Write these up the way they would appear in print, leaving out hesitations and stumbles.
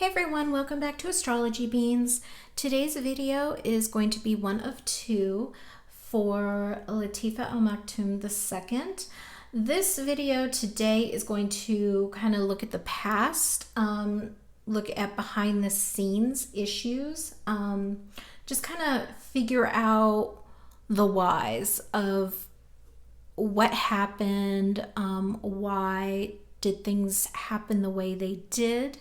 Hey everyone, welcome back to Astrology Beans. Today's video is going to be one of two for Latifa Al Maktoum II. This video today is going to kind of look at the past, look at behind the scenes issues, just kind of figure out the whys of what happened, why did things happen the way they did.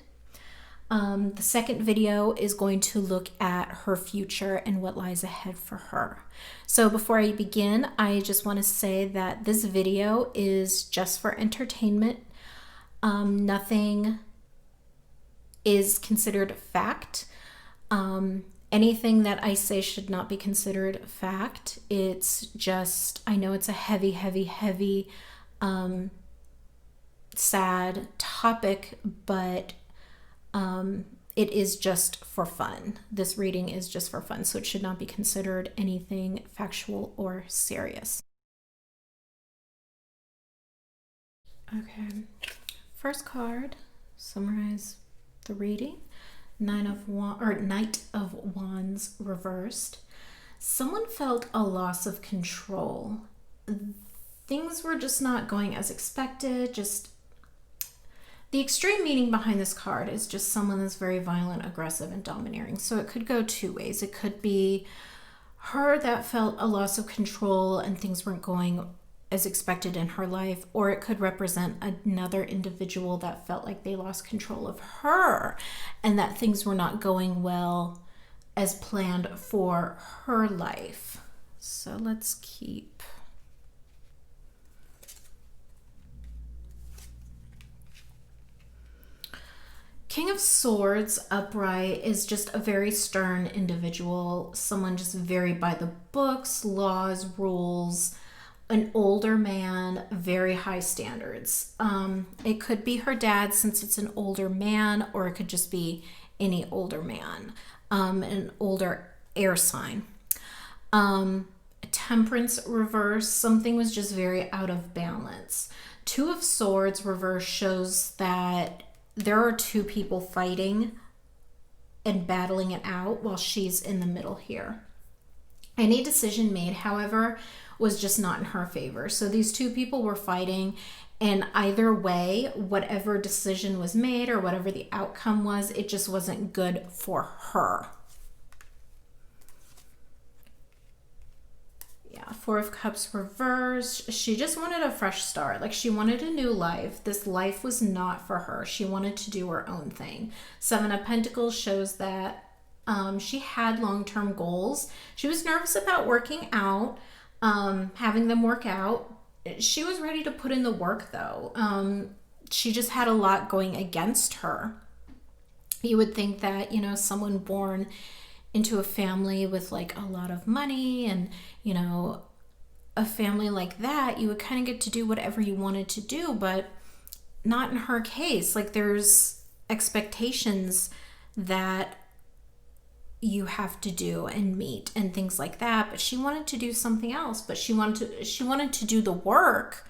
The second video is going to look at her future and what lies ahead for her. So before I begin, I just want to say that this video is just for entertainment. Nothing is considered fact. Anything that I say should not be considered fact. It's just, I know it's a heavy, sad topic, but it is just for fun. This reading is just for fun, so it should not be considered anything factual or serious. Okay, first card, summarize the reading. Knight of Wands reversed. Someone felt a loss of control. Things were just not going as expected. The extreme meaning behind this card is just someone that's very violent, aggressive, and domineering. So it could go two ways. It could be her that felt a loss of control and things weren't going as expected in her life, or it could represent another individual that felt like they lost control of her and that things were not going well as planned for her life. So let's keep... King of Swords upright is just a very stern individual, someone just very by the books, laws, rules, an older man, very high standards. It could be her dad since it's an older man, or it could just be any older man, an older air sign. Temperance reverse, something was just very out of balance. Two of Swords reverse shows that there are two people fighting and battling it out while she's in the middle here. Any decision made, however, was just not in her favor. So these two people were fighting, and either way, whatever decision was made or whatever the outcome was, it just wasn't good for her. Four of Cups reversed. She just wanted a fresh start. Like, she wanted a new life. This life was not for her. She wanted to do her own thing. Seven of Pentacles shows that she had long-term goals. She was nervous about working out, having them work out. She was ready to put in the work, though. She just had a lot going against her. You would think that, you know, someone born into a family with like a lot of money and, you know, a family like that, you would kind of get to do whatever you wanted to do, but not in her case. Like, there's expectations that you have to do and meet and things like that, but she wanted to do something else. But she wanted to do the work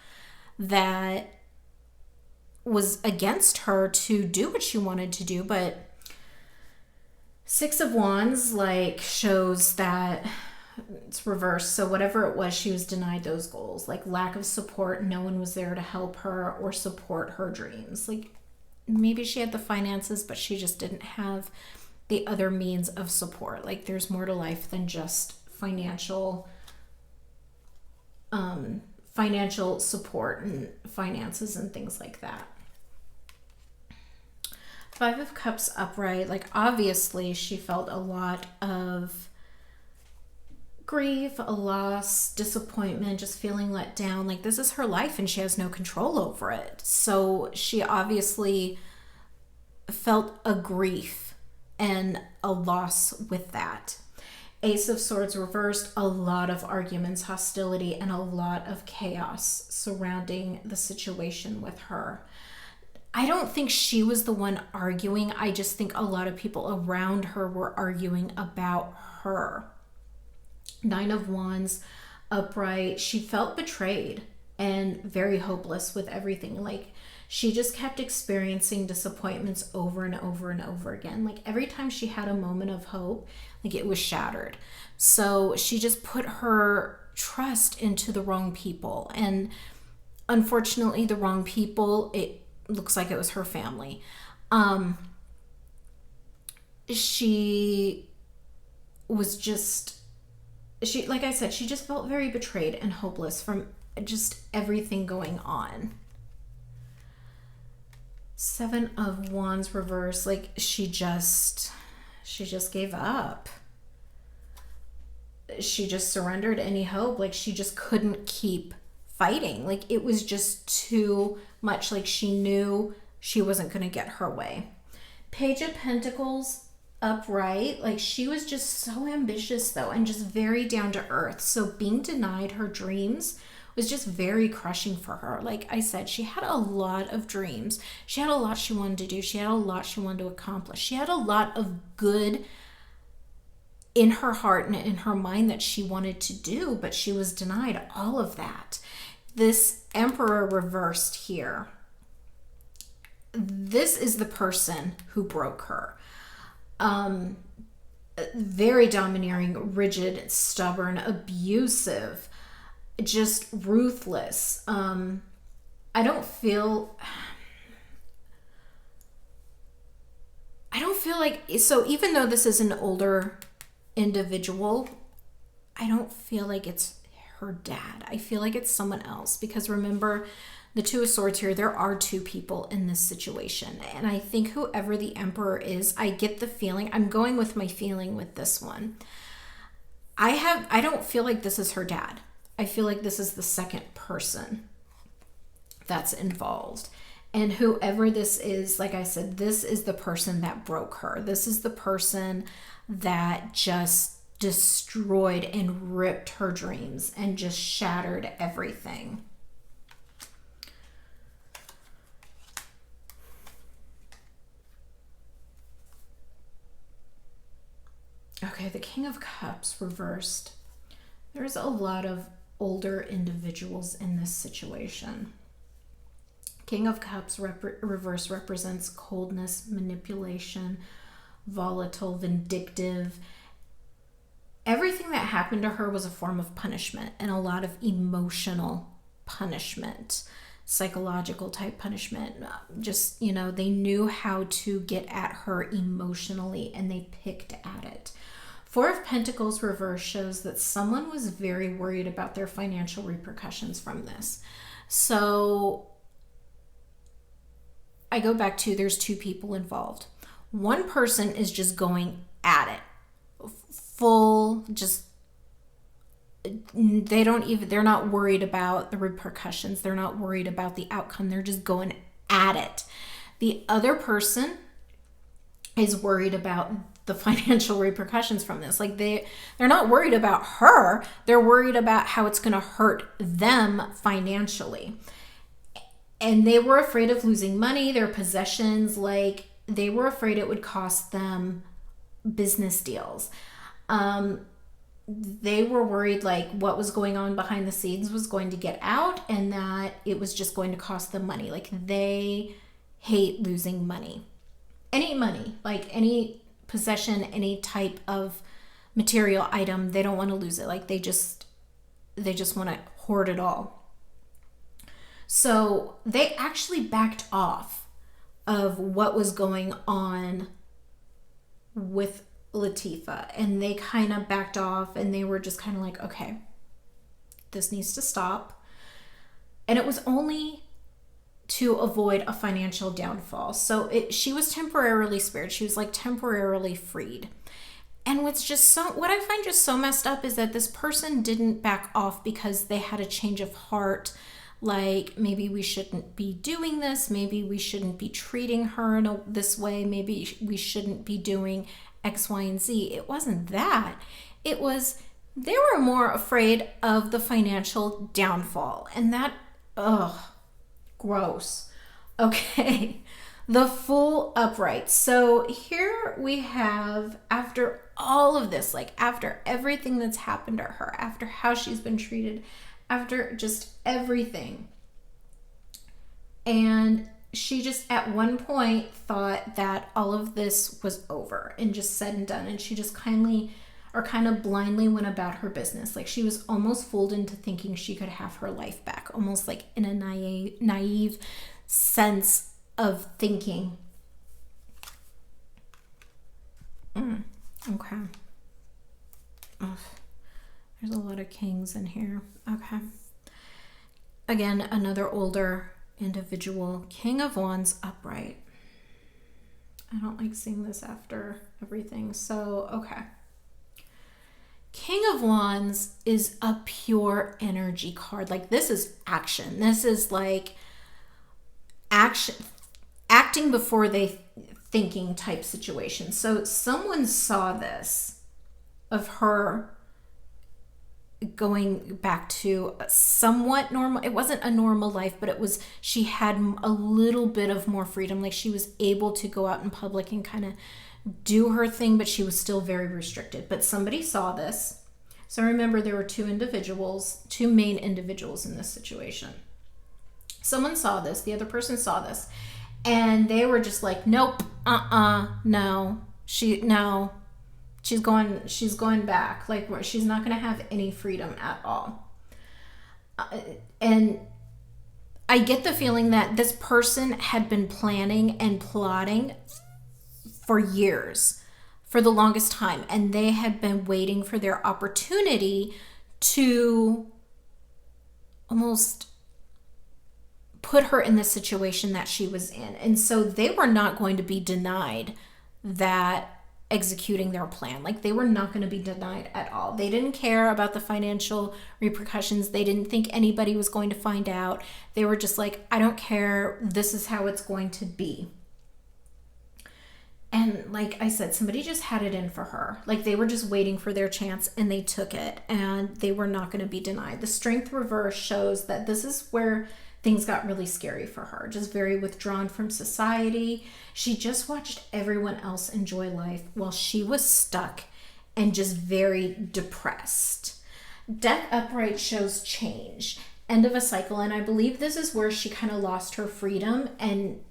that was against her to do what she wanted to do. But Six of Wands like shows that it's reversed. So whatever it was, she was denied those goals. Like, lack of support. No one was there to help her or support her dreams. Like, maybe she had the finances, but she just didn't have the other means of support. Like, there's more to life than just financial support and finances and things like that. Five of Cups upright, like, obviously she felt a lot of grief, a loss, disappointment, just feeling let down. Like, this is her life and she has no control over it. So she obviously felt a grief and a loss with that. Ace of Swords reversed, a lot of arguments, hostility, and a lot of chaos surrounding the situation with her. I don't think she was the one arguing. I just think a lot of people around her were arguing about her. Nine of Wands upright. She felt betrayed and very hopeless with everything. Like, She just kept experiencing disappointments over and over and over again. Like every time she had a moment of hope, like it was shattered. So she just put her trust into the wrong people. And unfortunately, the wrong people, it looks like it was her family. She was just, like I said, she just felt very betrayed and hopeless from just everything going on. Seven of Wands reverse, like she just gave up. She just surrendered any hope. Like she just couldn't keep fighting. Like it was just too much. Like she knew she wasn't going to get her way. Page of Pentacles upright, like she was just so ambitious though, and just very down to earth. So being denied her dreams was just very crushing for her. Like I said, she had a lot of dreams. She had a lot she wanted to do. She had a lot she wanted to accomplish. She had a lot of good in her heart and in her mind that she wanted to do, but she was denied all of that. This Emperor reversed here. This is the person who broke her. Very domineering, rigid, stubborn, abusive, just ruthless. I don't feel like, so even though this is an older individual, I don't feel like it's her dad. I feel like it's someone else, because remember, the Two of Swords here, there are two people in this situation. And I think whoever the Emperor is, I get the feeling, I'm going with my feeling with this one. I don't feel like this is her dad. I feel like this is the second person that's involved. And whoever this is, like I said, this is the person that broke her. This is the person that just destroyed and ripped her dreams and just shattered everything. Okay, the King of Cups reversed. There's a lot of older individuals in this situation. King of Cups reverse represents coldness, manipulation, volatile, vindictive. Everything that happened to her was a form of punishment, and a lot of emotional punishment, psychological type punishment. Just, you know, they knew how to get at her emotionally, and they picked at it. Four of Pentacles reverse shows that someone was very worried about their financial repercussions from this. So I go back to, there's two people involved. One person is just going at it full, just, they're not worried about the repercussions. They're not worried about the outcome. They're just going at it. The other person is worried about the financial repercussions from this. Like they're not worried about her. They're worried about how it's going to hurt them financially. And they were afraid of losing money, their possessions. Like they were afraid it would cost them business deals. They were worried like what was going on behind the scenes was going to get out, and that it was just going to cost them money. Like they hate losing money. Any money, like any possession, any type of material item, they don't want to lose it. Like they just want to hoard it all. So they actually backed off of what was going on with Latifa, and they kind of backed off, and they were just kind of like, okay, this needs to stop. And it was only to avoid a financial downfall. So she was temporarily spared. She was like temporarily freed. And what I find just so messed up is that this person didn't back off because they had a change of heart. Like, maybe we shouldn't be doing this. Maybe we shouldn't be treating her this way. Maybe we shouldn't be doing X, Y, and Z. It wasn't that. It was, they were more afraid of the financial downfall. And that, gross. Okay. The Fool upright. So here we have, after all of this, like after everything that's happened to her, after how she's been treated, after just everything, and she just at one point thought that all of this was over and just said and done, and she just kind of blindly went about her business. Like she was almost fooled into thinking she could have her life back, almost like in a naive sense of thinking. Okay. Ugh. There's a lot of kings in here. Okay. Again, another older individual. King of Wands upright. I don't like seeing this after everything. So, okay. King of Wands is a pure energy card. Like this is action. This is like action, acting before they thinking type situation. So someone saw this of her going back to a somewhat normal. It wasn't a normal life, but it was, she had a little bit of more freedom. Like she was able to go out in public and kind of do her thing, but she was still very restricted. But somebody saw this. So remember, there were two main individuals in this situation. Someone saw this, the other person saw this, and they were just like, nope, no, she's going back. Like she's not going to have any freedom at all. And I get the feeling that this person had been planning and plotting for years, for the longest time, and they had been waiting for their opportunity to almost put her in the situation that she was in. And so they were not going to be denied that executing their plan. Like they were not going to be denied at all. They didn't care about the financial repercussions. They didn't think anybody was going to find out. They were just like, I don't care. This is how it's going to be. And like I said, somebody just had it in for her. Like they were just waiting for their chance and they took it, and they were not going to be denied. The Strength reverse shows that this is where things got really scary for her. Just very withdrawn from society. She just watched everyone else enjoy life while she was stuck and just very depressed. Death upright shows change, end of a cycle. And I believe this is where she kind of lost her freedom and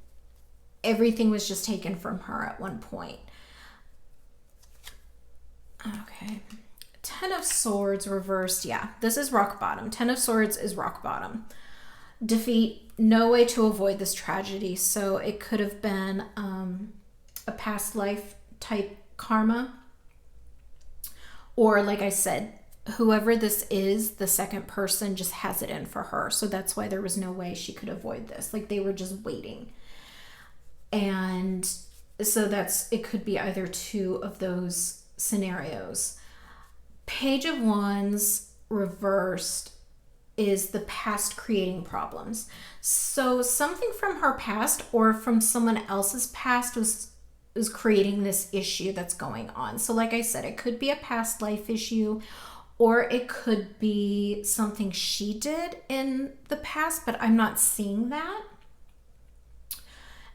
everything was just taken from her at one point. Okay. 10 of Swords reversed. Yeah, this is rock bottom. 10 of Swords is rock bottom. Defeat, no way to avoid this tragedy. So it could have been a past life type karma. Or like I said, whoever this is, the second person just has it in for her. So that's why there was no way she could avoid this. Like they were just waiting. And so it could be either two of those scenarios. Page of Wands reversed is the past creating problems. So something from her past or from someone else's past was creating this issue that's going on. So like I said, it could be a past life issue, or it could be something she did in the past, but I'm not seeing that.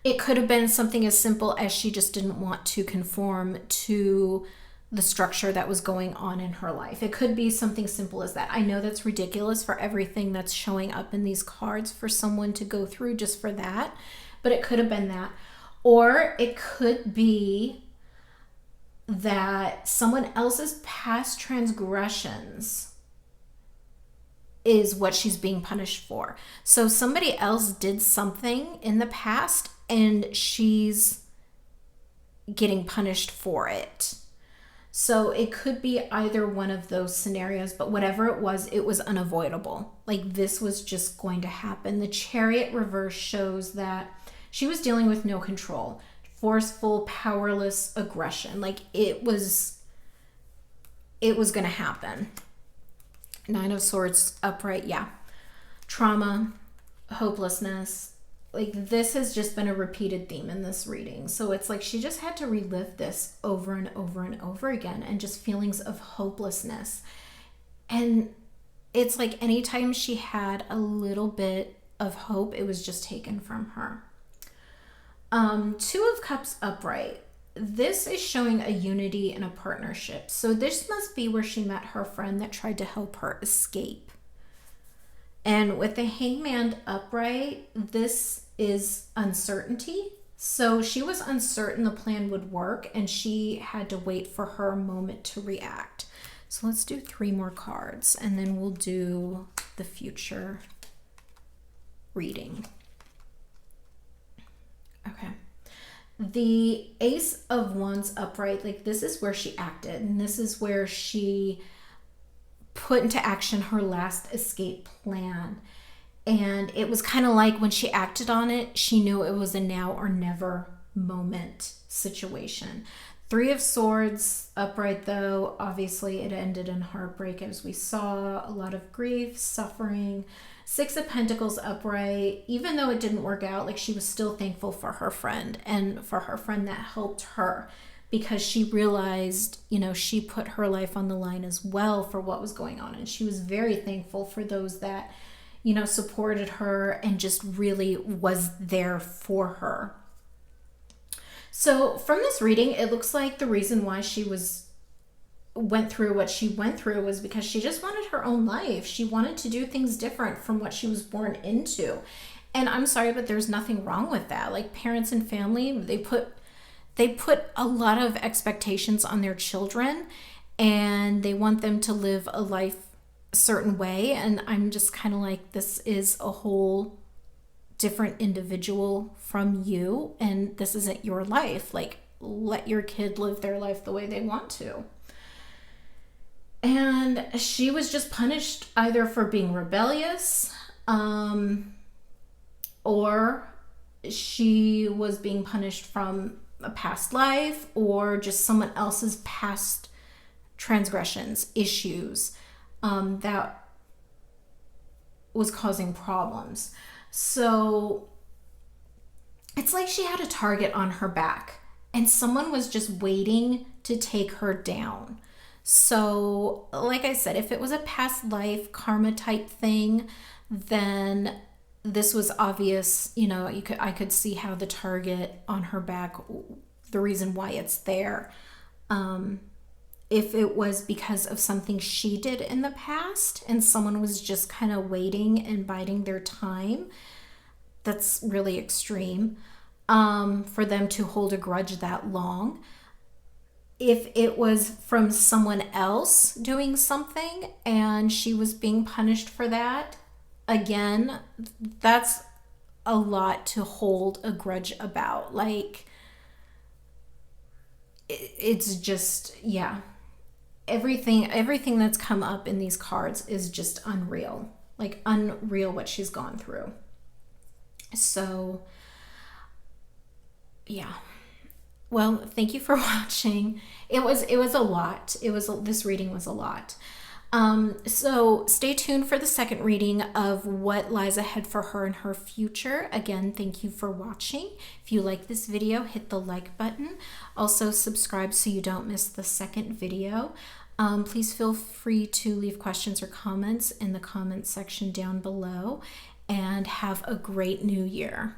It could have been something as simple as she just didn't want to conform to the structure that was going on in her life. It could be something simple as that. I know that's ridiculous for everything that's showing up in these cards for someone to go through just for that, but it could have been that. Or it could be that someone else's past transgressions is what she's being punished for. So somebody else did something in the past and she's getting punished for it. So it could be either one of those scenarios, but whatever it was unavoidable. Like this was just going to happen. The Chariot reverse shows that she was dealing with no control, forceful, powerless aggression. Like it was going to happen. 9 of Swords upright. Yeah. Trauma, hopelessness. Like this has just been a repeated theme in this reading. So it's like she just had to relive this over and over and over again, and just feelings of hopelessness. And it's like anytime she had a little bit of hope, it was just taken from her. 2 of Cups upright. This is showing a unity and a partnership. So this must be where she met her friend that tried to help her escape. And with the Hangman upright, this is uncertainty. So she was uncertain the plan would work, and she had to wait for her moment to react. So let's do 3 more cards, and then we'll do the future reading. Okay. The Ace of Wands upright, like this is where she acted, and this is where she put into action her last escape plan. And it was kind of like when she acted on it, she knew it was a now or never moment situation. 3 of Swords upright, though, obviously it ended in heartbreak, as we saw, a lot of grief, suffering. 6 of Pentacles upright, even though it didn't work out, like she was still thankful for her friend, and for her friend that helped her, because she realized, you know, she put her life on the line as well for what was going on. And she was very thankful for those that, you know, supported her and just really was there for her. So from this reading, it looks like the reason why she went through what she went through was because she just wanted her own life. She wanted to do things different from what she was born into. And I'm sorry, but there's nothing wrong with that. Like, parents and family, they put a lot of expectations on their children, and they want them to live a life a certain way. And I'm just kind of like, this is a whole different individual from you, and this isn't your life. Like, let your kid live their life the way they want to. And she was just punished either for being rebellious, or she was being punished from a past life, or just someone else's past transgressions, issues, that was causing problems. So it's like she had a target on her back, and someone was just waiting to take her down. So like I said, if it was a past life karma type thing, then this was obvious. You know, I could see how the target on her back, the reason why it's there. If it was because of something she did in the past and someone was just kind of waiting and biding their time, that's really extreme, for them to hold a grudge that long. If it was from someone else doing something and she was being punished for that, again, that's a lot to hold a grudge about. Like, it's just, yeah. Everything that's come up in these cards is just unreal. Like, unreal what she's gone through. So, yeah. Well, thank you for watching. It was a lot. This reading was a lot. So stay tuned for the second reading of what lies ahead for her in her future. Again, thank you for watching. If you like this video, hit the like button. Also subscribe so you don't miss the second video. Please feel free to leave questions or comments in the comments section down below, and have a great new year.